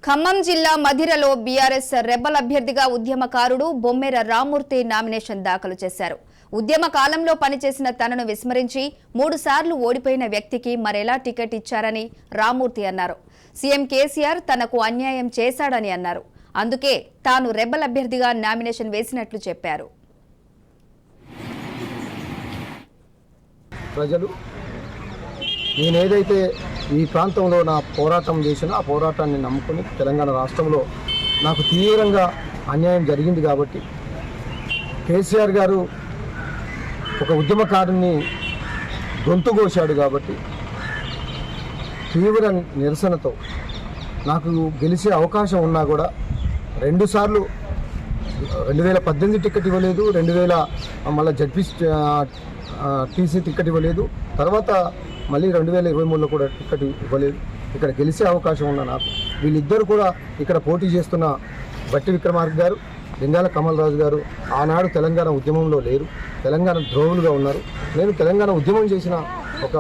ఖమ్మం జిల్లా మధిరలో BRS rebel అభ్యర్థిగా ఉద్యమకారుడు బొమ్మెర రామ్మూర్తి నామినేషన్ దాఖలు చేశారు. ఉద్యమ కాలంలో పనిచేసిన తనను విస్మరించి 3 సార్లు ఓడిపోయిన వ్యక్తికి మరెలా టికెట్ ఇచ్చారని రామ్మూర్తి అన్నారు. సీఎం కేసీఆర్ తనకు అన్యాయం చేశాడని అన్నారు. అందుకే తాను రెబల్ అభ్యర్థిగా నామినేషన్ వేసినట్లు చెప్పారు. ప్రజలు నేనేదైతే ఈ ప్రాంతంలో నా పోరాటం చేసినా ఆ పోరాటాన్ని నమ్ముకుని తెలంగాణ రాష్ట్రంలో నాకు తీవ్రంగా అన్యాయం జరిగింది కాబట్టి కేసీఆర్ గారు ఒక ఉద్యమకారుని గొంతుకోశాడు కాబట్టి తీవ్ర నిరసనతో నాకు గెలిచే అవకాశం ఉన్నా కూడా 2 సార్లు 2018 టికెట్ ఇవ్వలేదు, 2000 మళ్ళీ టీసీ టికెట్ ఇవ్వలేదు, తర్వాత మళ్ళీ 2023లో కూడా టికెట్ ఇవ్వలేదు. ఇక్కడ గెలిచే అవకాశం ఉన్న నాకు వీళ్ళిద్దరు కూడా ఇక్కడ పోటీ చేస్తున్న బట్టి విక్రమార్క గారు, లింగాల కమల్ రాజు గారు ఆనాడు తెలంగాణ ఉద్యమంలో లేరు, తెలంగాణ ద్రోహులుగా ఉన్నారు. నేను తెలంగాణ ఉద్యమం చేసిన ఒక